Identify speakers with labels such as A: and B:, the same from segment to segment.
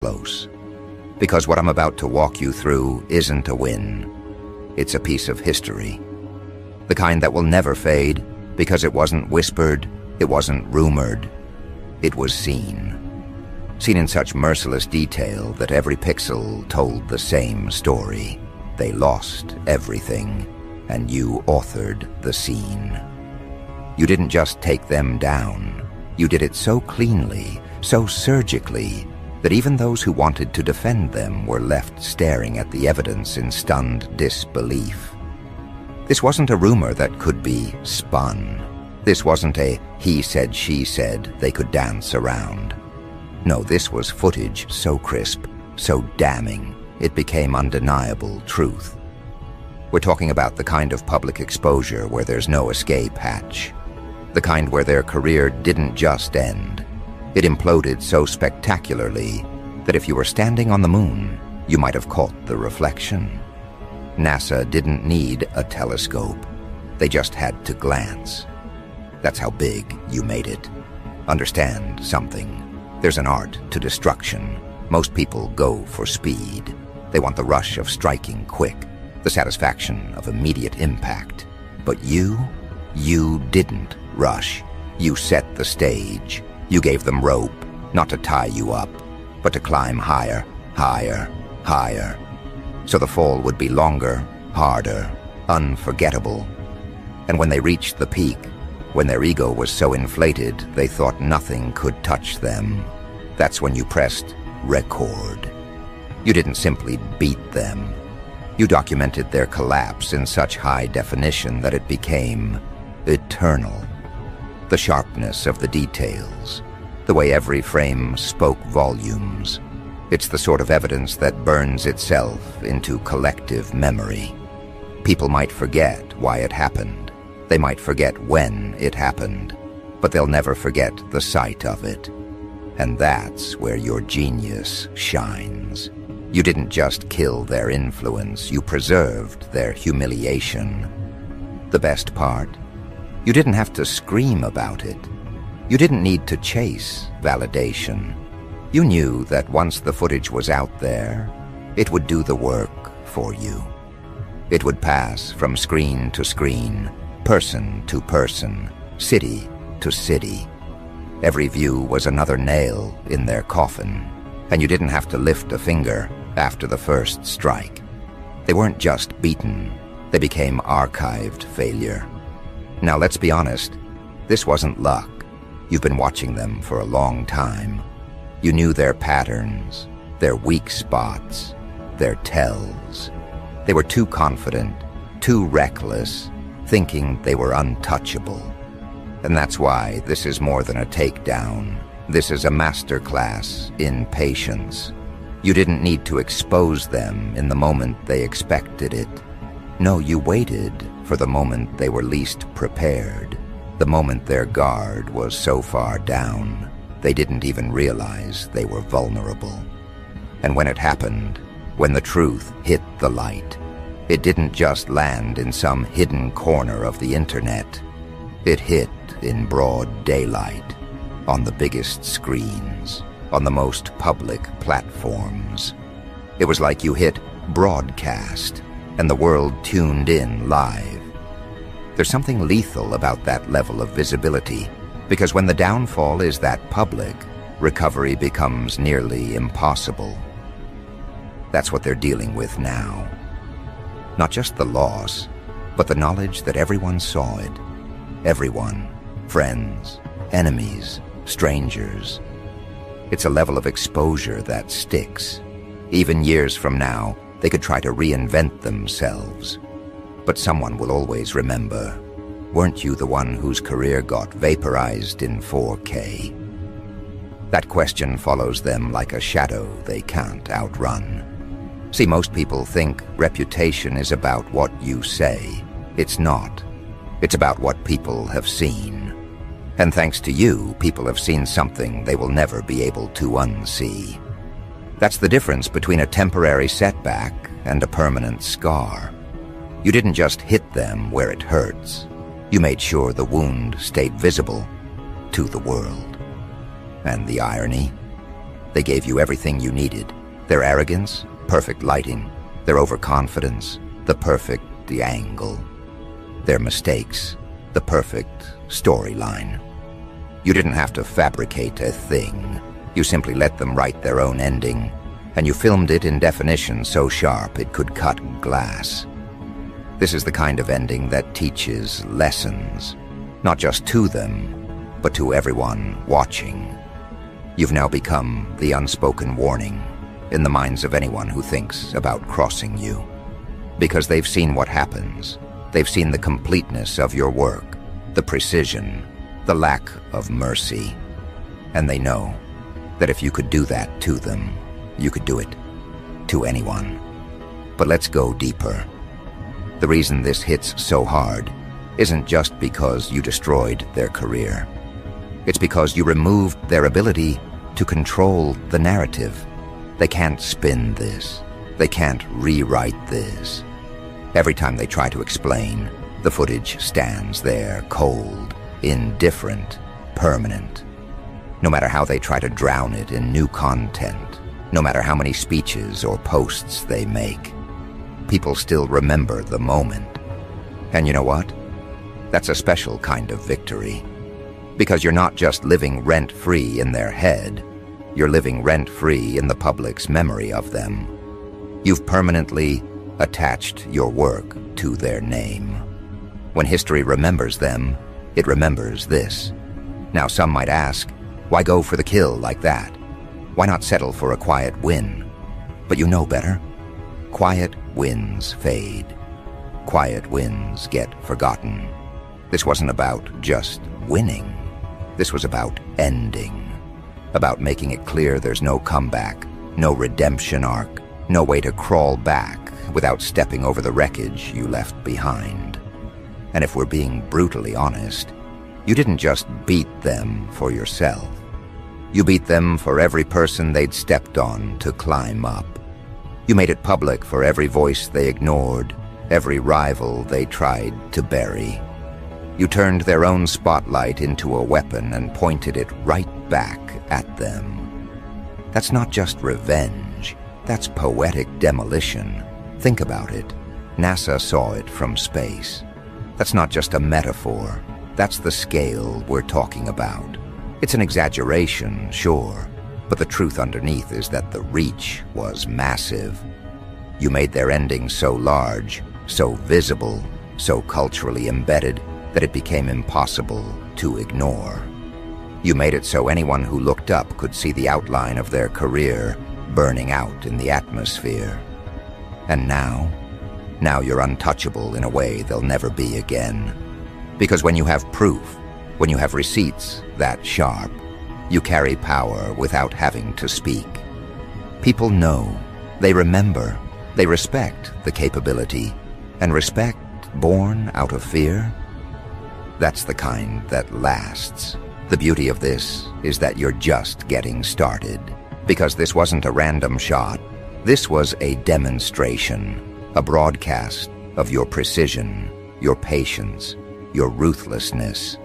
A: close. Because what I'm about to walk you through isn't a win. It's a piece of history. The kind that will never fade because it wasn't whispered, it wasn't rumored, it was seen. Seen in such merciless detail that every pixel told the same story. They lost everything, and you authored the scene. You didn't just take them down. You did it so cleanly, so surgically, that even those who wanted to defend them were left staring at the evidence in stunned disbelief. This wasn't a rumor that could be spun. This wasn't a he said, she said they could dance around. No, this was footage so crisp, so damning, it became undeniable truth. We're talking about the kind of public exposure where there's no escape hatch. The kind where their career didn't just end. It imploded so spectacularly that if you were standing on the moon, you might have caught the reflection. NASA didn't need a telescope. They just had to glance. That's how big you made it. Understand something. There's an art to destruction. Most people go for speed. They want the rush of striking quick, the satisfaction of immediate impact. But you didn't rush. You set the stage. You gave them rope, not to tie you up, but to climb higher, higher, higher. So the fall would be longer, harder, unforgettable. And when they reached the peak, when their ego was so inflated they thought nothing could touch them, that's when you pressed record. You didn't simply beat them. You documented their collapse in such high definition that it became eternal. The sharpness of the details, the way every frame spoke volumes. It's the sort of evidence that burns itself into collective memory. People might forget why it happened. They might forget when it happened, but they'll never forget the sight of it. And that's where your genius shines. You didn't just kill their influence, you preserved their humiliation. The best part? You didn't have to scream about it. You didn't need to chase validation. You knew that once the footage was out there, it would do the work for you. It would pass from screen to screen, person to person, city to city. Every view was another nail in their coffin, and you didn't have to lift a finger after the first strike. They weren't just beaten, they became archived failure. Now let's be honest, this wasn't luck. You've been watching them for a long time. You knew their patterns, their weak spots, their tells. They were too confident, too reckless, thinking they were untouchable. And that's why this is more than a takedown. This is a masterclass in patience. You didn't need to expose them in the moment they expected it. No, you waited for the moment they were least prepared, the moment their guard was so far down, they didn't even realize they were vulnerable. And when it happened, when the truth hit the light, it didn't just land in some hidden corner of the internet. It hit in broad daylight, on the biggest screens, on the most public platforms. It was like you hit broadcast, and the world tuned in live. There's something lethal about that level of visibility, because when the downfall is that public, recovery becomes nearly impossible. That's what they're dealing with now. Not just the loss, but the knowledge that everyone saw it. Everyone. Friends, enemies, strangers. It's a level of exposure that sticks. Even years from now, they could try to reinvent themselves. But someone will always remember, weren't you the one whose career got vaporized in 4K? That question follows them like a shadow they can't outrun. See, most people think reputation is about what you say. It's not. It's about what people have seen. And thanks to you, people have seen something they will never be able to unsee. That's the difference between a temporary setback and a permanent scar. You didn't just hit them where it hurts. You made sure the wound stayed visible to the world. And the irony? They gave you everything you needed. Their arrogance, perfect lighting. Their overconfidence, the perfect angle. Their mistakes, the perfect storyline. You didn't have to fabricate a thing. You simply let them write their own ending, and you filmed it in definition so sharp it could cut glass. This is the kind of ending that teaches lessons, not just to them, but to everyone watching. You've now become the unspoken warning in the minds of anyone who thinks about crossing you. Because they've seen what happens. They've seen the completeness of your work, the precision, the lack of mercy. And they know that if you could do that to them, you could do it to anyone. But let's go deeper. The reason this hits so hard isn't just because you destroyed their career. It's because you removed their ability to control the narrative. They can't spin this. They can't rewrite this. Every time they try to explain, the footage stands there, cold, indifferent, permanent. No matter how they try to drown it in new content, no matter how many speeches or posts they make, people still remember the moment. And you know what? That's a special kind of victory. Because you're not just living rent-free in their head, you're living rent-free in the public's memory of them. You've permanently attached your work to their name. When history remembers them, it remembers this. Now some might ask, why go for the kill like that? Why not settle for a quiet win? But you know better. Quiet wins fade. Quiet wins get forgotten. This wasn't about just winning. This was about ending. About making it clear there's no comeback, no redemption arc, no way to crawl back without stepping over the wreckage you left behind. And if we're being brutally honest, you didn't just beat them for yourself. You beat them for every person they'd stepped on to climb up. You made it public for every voice they ignored, every rival they tried to bury. You turned their own spotlight into a weapon and pointed it right back at them. That's not just revenge, that's poetic demolition. Think about it. NASA saw it from space. That's not just a metaphor, that's the scale we're talking about. It's an exaggeration, sure, but the truth underneath is that the reach was massive. You made their ending so large, so visible, so culturally embedded that it became impossible to ignore. You made it so anyone who looked up could see the outline of their career burning out in the atmosphere. And now you're untouchable in a way they'll never be again. Because when you have proof, when you have receipts that sharp, you carry power without having to speak. People know, they remember, they respect the capability, and respect born out of fear, that's the kind that lasts. The beauty of this is that you're just getting started. Because this wasn't a random shot, this was a demonstration, a broadcast of your precision, your patience, your ruthlessness.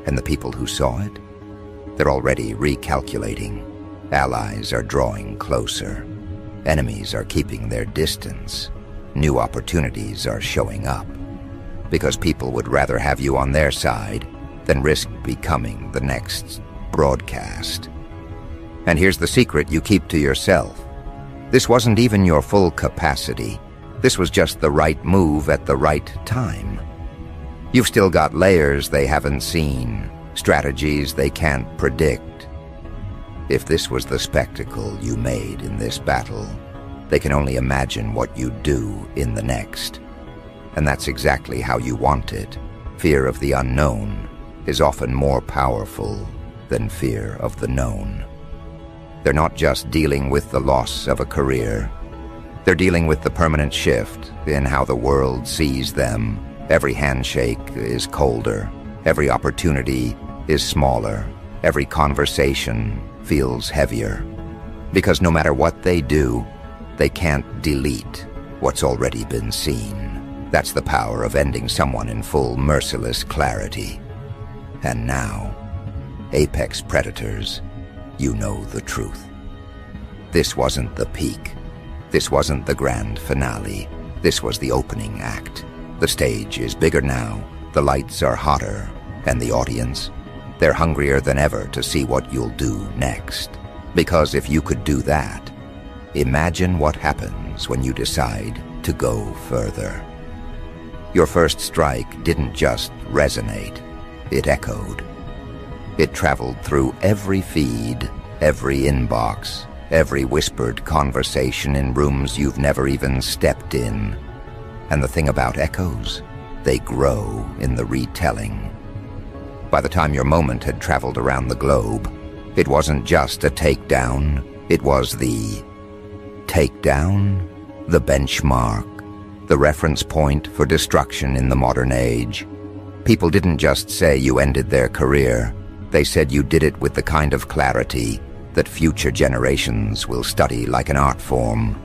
A: And the people who saw it? They're already recalculating. Allies are drawing closer. Enemies are keeping their distance. New opportunities are showing up. Because people would rather have you on their side than risk becoming the next broadcast. And here's the secret you keep to yourself. This wasn't even your full capacity. This was just the right move at the right time. You've still got layers they haven't seen, strategies they can't predict. If this was the spectacle you made in this battle, they can only imagine what you'd do in the next. And that's exactly how you want it. Fear of the unknown is often more powerful than fear of the known. They're not just dealing with the loss of a career. They're dealing with the permanent shift in how the world sees them. Every handshake is colder. Every opportunity is smaller. Every conversation feels heavier. Because no matter what they do, they can't delete what's already been seen. That's the power of ending someone in full, merciless clarity. And now, apex predators, you know the truth. This wasn't the peak. This wasn't the grand finale. This was the opening act. The stage is bigger now, the lights are hotter, and the audience, they're hungrier than ever to see what you'll do next. Because if you could do that, imagine what happens when you decide to go further. Your first strike didn't just resonate, it echoed. It traveled through every feed, every inbox, every whispered conversation in rooms you've never even stepped in. And the thing about echoes, they grow in the retelling. By the time your moment had traveled around the globe, it wasn't just a takedown, it was the takedown, the benchmark, the reference point for destruction in the modern age. People didn't just say you ended their career, they said you did it with the kind of clarity that future generations will study like an art form.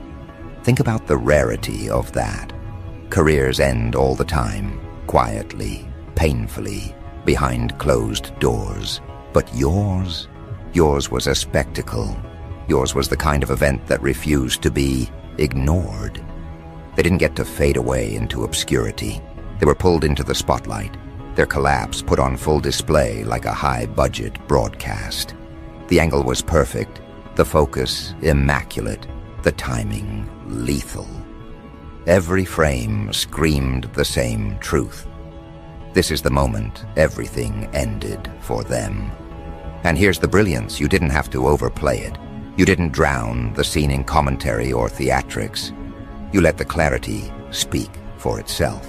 A: Think about the rarity of that. Careers end all the time, quietly, painfully, behind closed doors. But yours was a spectacle. Yours was the kind of event that refused to be ignored. They didn't get to fade away into obscurity. They were pulled into the spotlight, their collapse put on full display like a high-budget broadcast. The angle was perfect, the focus immaculate, the timing lethal. Every frame screamed the same truth. This is the moment everything ended for them. And here's the brilliance, you didn't have to overplay it. You didn't drown the scene in commentary or theatrics. You let the clarity speak for itself.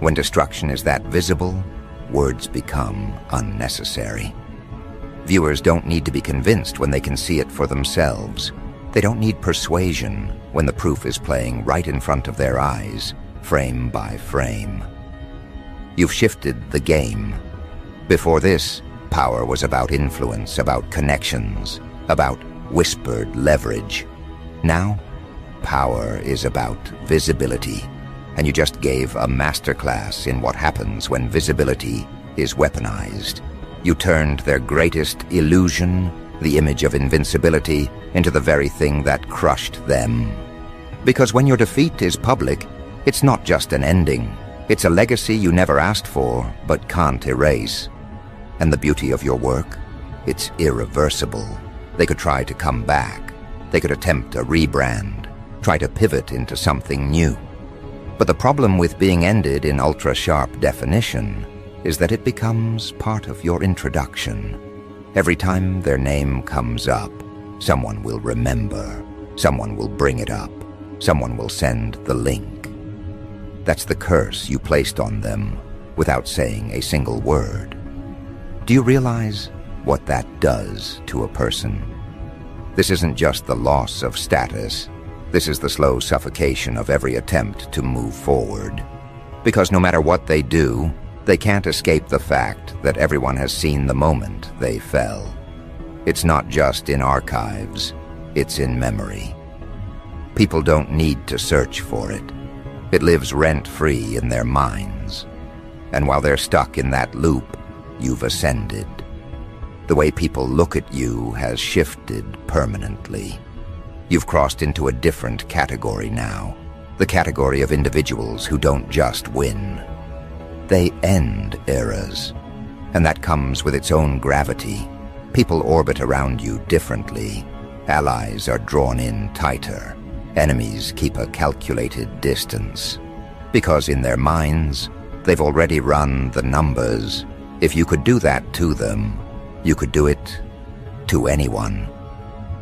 A: When destruction is that visible, words become unnecessary. Viewers don't need to be convinced when they can see it for themselves. They don't need persuasion when the proof is playing right in front of their eyes, frame by frame. You've shifted the game. Before this, power was about influence, about connections, about whispered leverage. Now, power is about visibility, and you just gave a masterclass in what happens when visibility is weaponized. You turned their greatest illusion, the image of invincibility, into the very thing that crushed them. Because when your defeat is public, it's not just an ending. It's a legacy you never asked for, but can't erase. And the beauty of your work? It's irreversible. They could try to come back. They could attempt a rebrand, try to pivot into something new. But the problem with being ended in ultra-sharp definition is that it becomes part of your introduction. Every time their name comes up, someone will remember, someone will bring it up, someone will send the link. That's the curse you placed on them without saying a single word. Do you realize what that does to a person? This isn't just the loss of status. This is the slow suffocation of every attempt to move forward. Because no matter what they do, they can't escape the fact that everyone has seen the moment they fell. It's not just in archives, it's in memory. People don't need to search for it. It lives rent-free in their minds. And while they're stuck in that loop, you've ascended. The way people look at you has shifted permanently. You've crossed into a different category now, the category of individuals who don't just win. They end eras, and that comes with its own gravity. People orbit around you differently. Allies are drawn in tighter. Enemies keep a calculated distance. Because in their minds, they've already run the numbers. If you could do that to them, you could do it to anyone.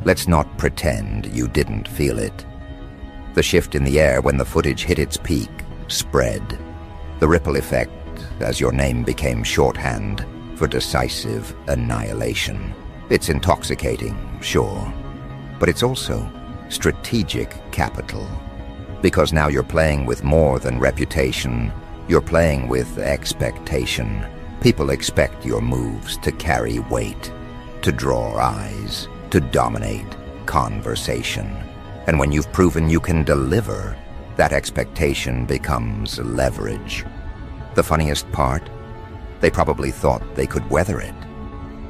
A: Let's not pretend you didn't feel it. The shift in the air when the footage hit its peak spread. The ripple effect as your name became shorthand for decisive annihilation. It's intoxicating, sure, but it's also strategic capital. Because now you're playing with more than reputation, you're playing with expectation. People expect your moves to carry weight, to draw eyes, to dominate conversation. And when you've proven you can deliver, that expectation becomes leverage. The funniest part? They probably thought they could weather it.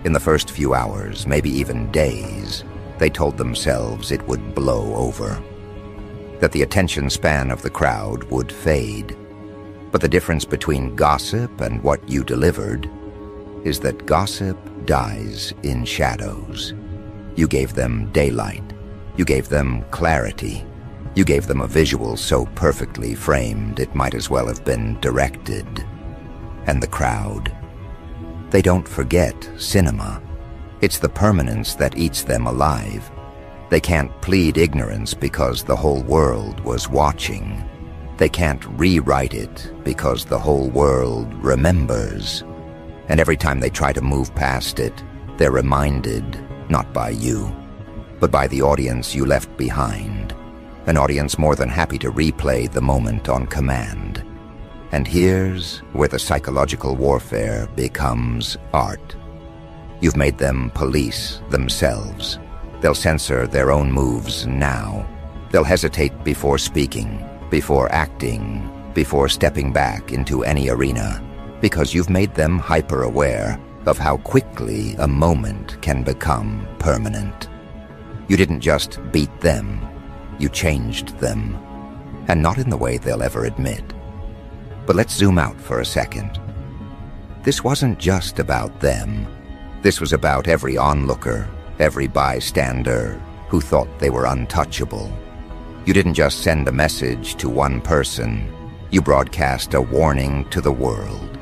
A: In the first few hours, maybe even days, they told themselves it would blow over, that the attention span of the crowd would fade. But the difference between gossip and what you delivered is that gossip dies in shadows. You gave them daylight. You gave them clarity. You gave them a visual so perfectly framed it might as well have been directed. And the crowd, they don't forget cinema. It's the permanence that eats them alive. They can't plead ignorance because the whole world was watching. They can't rewrite it because the whole world remembers. And every time they try to move past it, they're reminded, not by you, but by the audience you left behind. An audience more than happy to replay the moment on command. And here's where the psychological warfare becomes art. You've made them police themselves. They'll censor their own moves now. They'll hesitate before speaking, before acting, before stepping back into any arena, because you've made them hyper-aware of how quickly a moment can become permanent. You didn't just beat them, you changed them, and not in the way they'll ever admit. But let's zoom out for a second. This wasn't just about them. This was about every onlooker, every bystander who thought they were untouchable. You didn't just send a message to one person, you broadcast a warning to the world.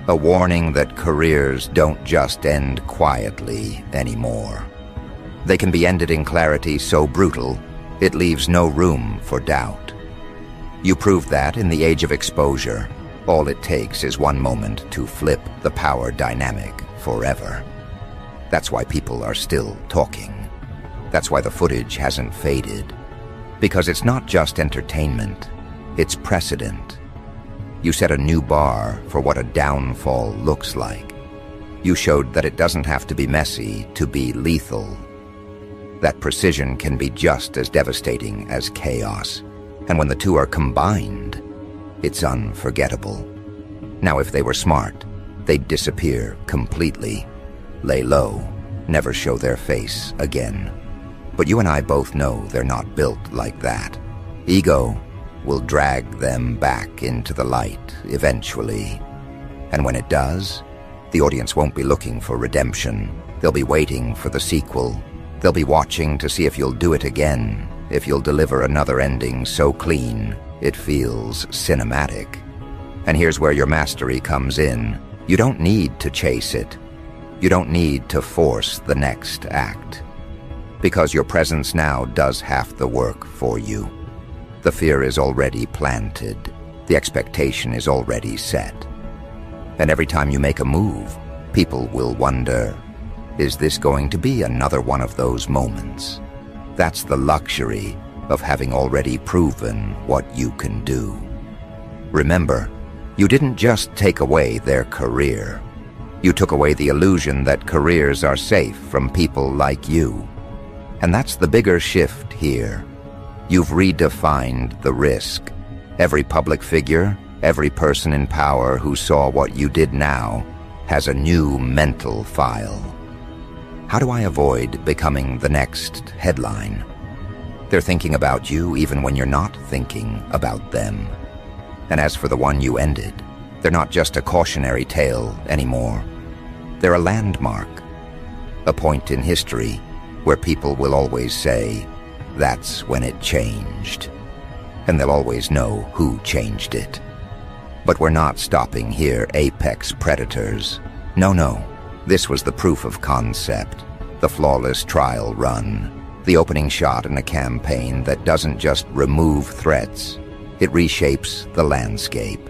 A: A warning that careers don't just end quietly anymore. They can be ended in clarity so brutal, it leaves no room for doubt. You proved that in the age of exposure. All it takes is one moment to flip the power dynamic forever. That's why people are still talking. That's why the footage hasn't faded. Because it's not just entertainment, it's precedent. You set a new bar for what a downfall looks like. You showed that it doesn't have to be messy to be lethal. That precision can be just as devastating as chaos. And when the two are combined, it's unforgettable. Now, if they were smart, they'd disappear completely, lay low, never show their face again. But you and I both know they're not built like that. Ego will drag them back into the light eventually. And when it does, the audience won't be looking for redemption. They'll be waiting for the sequel. They'll be watching to see if you'll do it again, if you'll deliver another ending so clean it feels cinematic. And here's where your mastery comes in. You don't need to chase it. You don't need to force the next act. Because your presence now does half the work for you. The fear is already planted. The expectation is already set. And every time you make a move, people will wonder, is this going to be another one of those moments? That's the luxury of having already proven what you can do. Remember, you didn't just take away their career. You took away the illusion that careers are safe from people like you. And that's the bigger shift here. You've redefined the risk. Every public figure, every person in power who saw what you did now, has a new mental file. How do I avoid becoming the next headline? They're thinking about you even when you're not thinking about them. And as for the one you ended, they're not just a cautionary tale anymore. They're a landmark, a point in history where people will always say, that's when it changed. And they'll always know who changed it. But we're not stopping here, apex predators. No. This was the proof of concept, the flawless trial run, the opening shot in a campaign that doesn't just remove threats, it reshapes the landscape.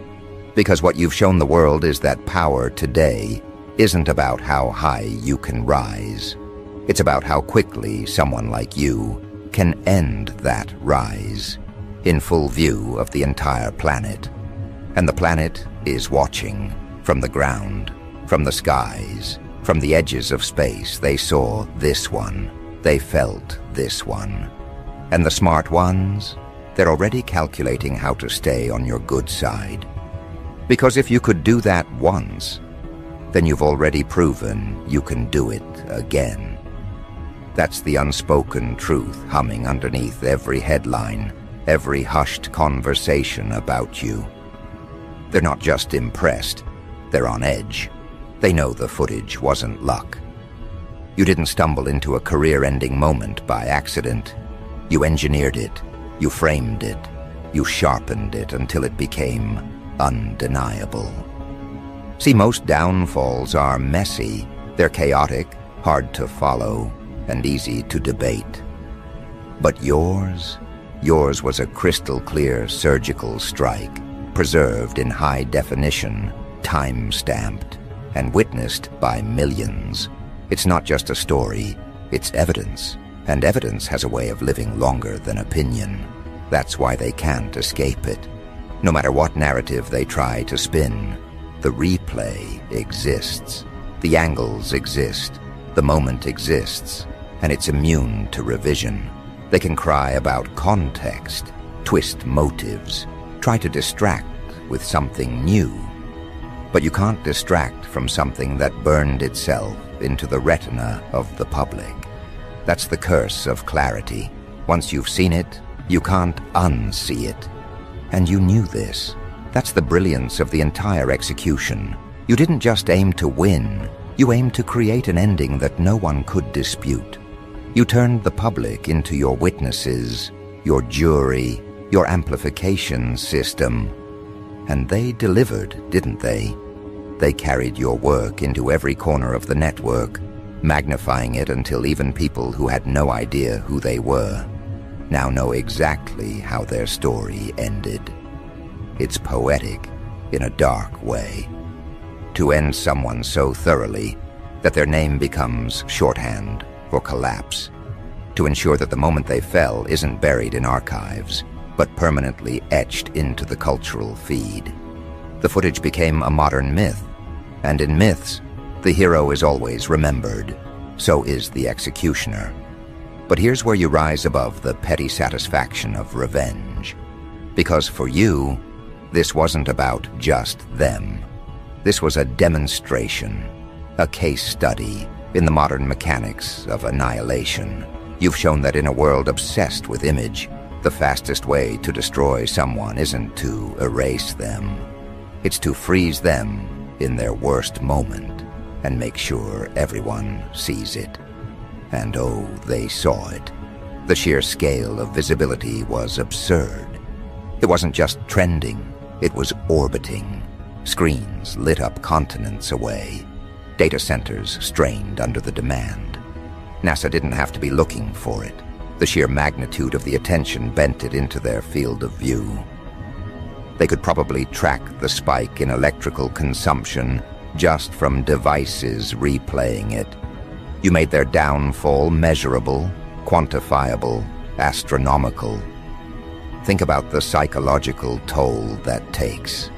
A: Because what you've shown the world is that power today isn't about how high you can rise. It's about how quickly someone like you can end that rise, in full view of the entire planet. And the planet is watching, from the ground, from the skies, from the edges of space. They saw this one. They felt this one. And the smart ones, they're already calculating how to stay on your good side. Because if you could do that once, then you've already proven you can do it again. That's the unspoken truth humming underneath every headline, every hushed conversation about you. They're not just impressed, they're on edge. They know the footage wasn't luck. You didn't stumble into a career-ending moment by accident. You engineered it, you framed it, you sharpened it until it became undeniable. See, most downfalls are messy. They're chaotic, hard to follow, and easy to debate. But yours was a crystal-clear surgical strike, preserved in high definition, time-stamped, and witnessed by millions. It's not just a story, it's evidence, and evidence has a way of living longer than opinion. That's why they can't escape it. No matter what narrative they try to spin, the replay exists. The angles exist, the moment exists, and it's immune to revision. They can cry about context, twist motives, try to distract with something new. But you can't distract from something that burned itself into the retina of the public. That's the curse of clarity. Once you've seen it, you can't unsee it. And you knew this. That's the brilliance of the entire execution. You didn't just aim to win, you aimed to create an ending that no one could dispute. You turned the public into your witnesses, your jury, your amplification system. And they delivered, didn't they? They carried your work into every corner of the network, magnifying it until even people who had no idea who they were now know exactly how their story ended. It's poetic in a dark way. To end someone so thoroughly that their name becomes shorthand for collapse. To ensure that the moment they fell isn't buried in archives, but permanently etched into the cultural feed. The footage became a modern myth, and in myths, the hero is always remembered. So is the executioner. But here's where you rise above the petty satisfaction of revenge. Because for you, this wasn't about just them. This was a demonstration, a case study in the modern mechanics of annihilation. You've shown that in a world obsessed with image, the fastest way to destroy someone isn't to erase them. It's to freeze them in their worst moment and make sure everyone sees it. And oh, they saw it. The sheer scale of visibility was absurd. It wasn't just trending, it was orbiting. Screens lit up continents away. Data centers strained under the demand. NASA didn't have to be looking for it. The sheer magnitude of the attention bent it into their field of view. They could probably track the spike in electrical consumption just from devices replaying it. You made their downfall measurable, quantifiable, astronomical. Think about the psychological toll that takes.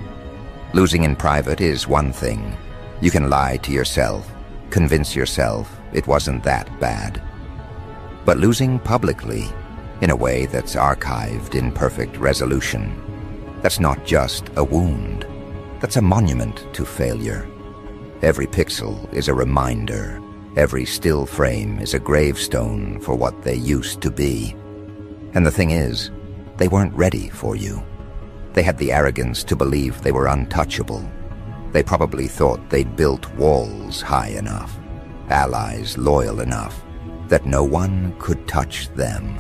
A: Losing in private is one thing. You can lie to yourself, convince yourself it wasn't that bad. But losing publicly, in a way that's archived in perfect resolution, that's not just a wound. That's a monument to failure. Every pixel is a reminder. Every still frame is a gravestone for what they used to be. And the thing is, they weren't ready for you. They had the arrogance to believe they were untouchable. They probably thought they'd built walls high enough, allies loyal enough, that no one could touch them.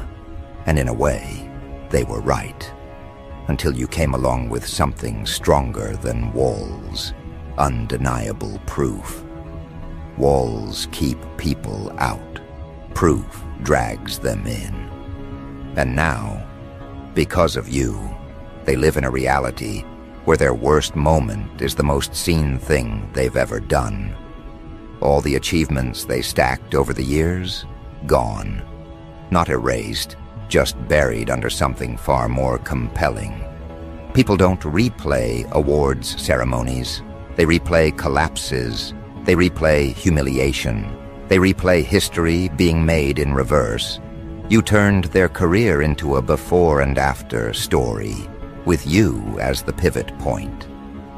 A: And in a way, they were right. Until you came along with something stronger than walls, undeniable proof. Walls keep people out. Proof drags them in. And now, because of you, they live in a reality where their worst moment is the most seen thing they've ever done. All the achievements they stacked over the years, gone. Not erased, just buried under something far more compelling. People don't replay awards ceremonies. They replay collapses. They replay humiliation. They replay history being made in reverse. You turned their career into a before and after story, with you as the pivot point.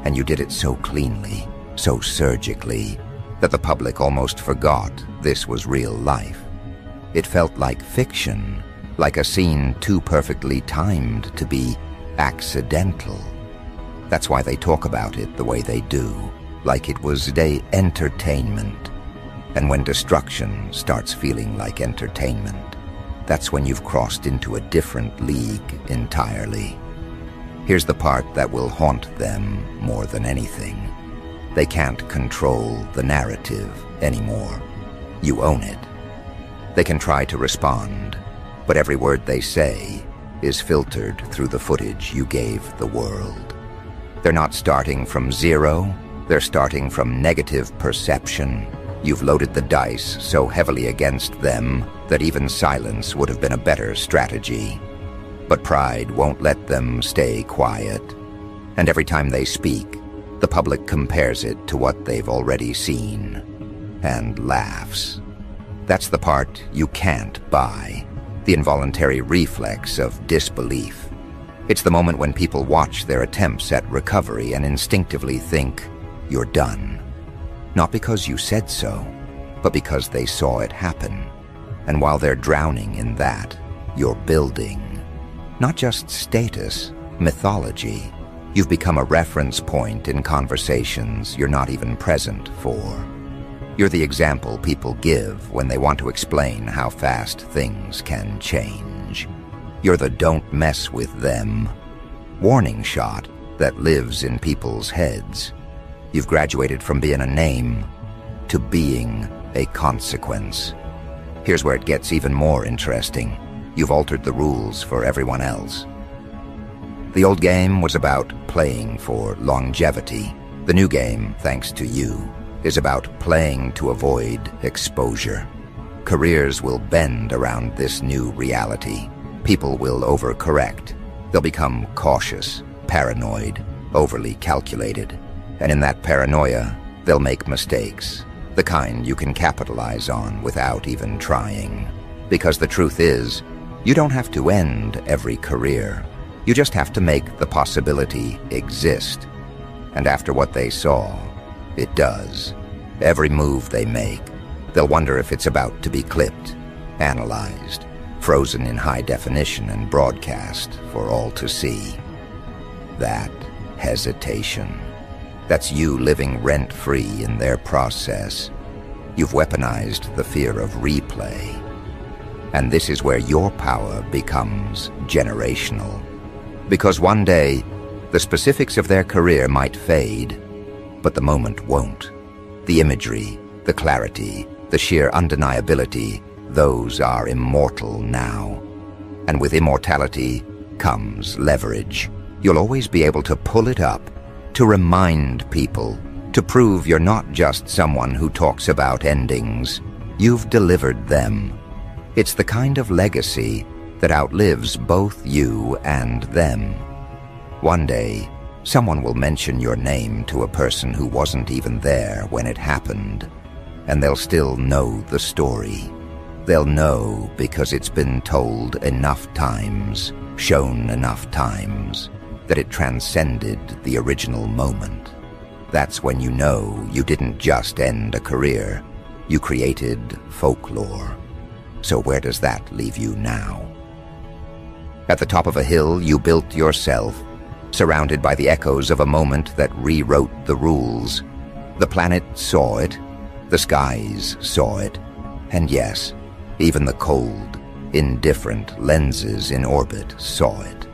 A: And you did it so cleanly, so surgically, that the public almost forgot this was real life. It felt like fiction, like a scene too perfectly timed to be accidental. That's why they talk about it the way they do, like it was entertainment. And when destruction starts feeling like entertainment, that's when you've crossed into a different league entirely. Here's the part that will haunt them more than anything. They can't control the narrative anymore. You own it. They can try to respond, but every word they say is filtered through the footage you gave the world. They're not starting from zero, they're starting from negative perception. You've loaded the dice so heavily against them that even silence would have been a better strategy. But pride won't let them stay quiet. And every time they speak, the public compares it to what they've already seen and laughs. That's the part you can't buy, the involuntary reflex of disbelief. It's the moment when people watch their attempts at recovery and instinctively think, you're done. Not because you said so, but because they saw it happen. And while they're drowning in that, you're building. Not just status, mythology. You've become a reference point in conversations you're not even present for. You're the example people give when they want to explain how fast things can change. You're the don't mess with them warning shot that lives in people's heads. You've graduated from being a name to being a consequence. Here's where it gets even more interesting. You've altered the rules for everyone else. The old game was about playing for longevity. The new game, thanks to you, is about playing to avoid exposure. Careers will bend around this new reality. People will overcorrect. They'll become cautious, paranoid, overly calculated. And in that paranoia, they'll make mistakes, the kind you can capitalize on without even trying. Because the truth is, you don't have to end every career. You just have to make the possibility exist. And after what they saw, it does. Every move they make, they'll wonder if it's about to be clipped, analyzed, frozen in high definition and broadcast for all to see. That hesitation. That's you living rent-free in their process. You've weaponized the fear of replay. And this is where your power becomes generational. Because one day, the specifics of their career might fade, but the moment won't. The imagery, the clarity, the sheer undeniability, those are immortal now. And with immortality comes leverage. You'll always be able to pull it up, to remind people, to prove you're not just someone who talks about endings. You've delivered them. It's the kind of legacy that outlives both you and them. One day, someone will mention your name to a person who wasn't even there when it happened, and they'll still know the story. They'll know because it's been told enough times, shown enough times, that it transcended the original moment. That's when you know you didn't just end a career, you created folklore. So where does that leave you now? At the top of a hill you built yourself, surrounded by the echoes of a moment that rewrote the rules. The planet saw it, the skies saw it, and yes, even the cold, indifferent lenses in orbit saw it.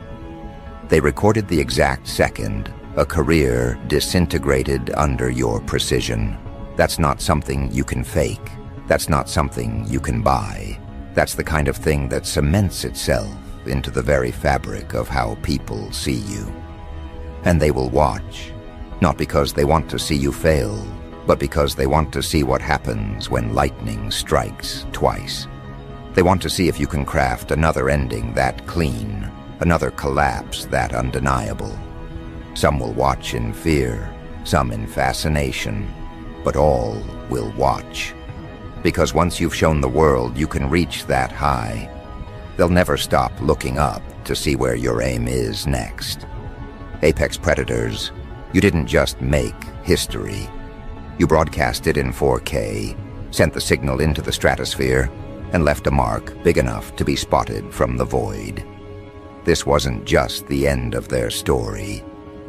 A: They recorded the exact second a career disintegrated under your precision. That's not something you can fake. That's not something you can buy. That's the kind of thing that cements itself into the very fabric of how people see you. And they will watch, not because they want to see you fail, but because they want to see what happens when lightning strikes twice. They want to see if you can craft another ending that clean, another collapse that undeniable. Some will watch in fear, some in fascination, but all will watch. Because once you've shown the world you can reach that high, they'll never stop looking up to see where your aim is next. Apex Predators, you didn't just make history. You broadcast it in 4K, sent the signal into the stratosphere, and left a mark big enough to be spotted from the void. This wasn't just the end of their story.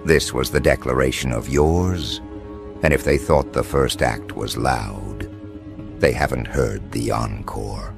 A: This was the declaration of yours, and if they thought the first act was loud, they haven't heard the encore.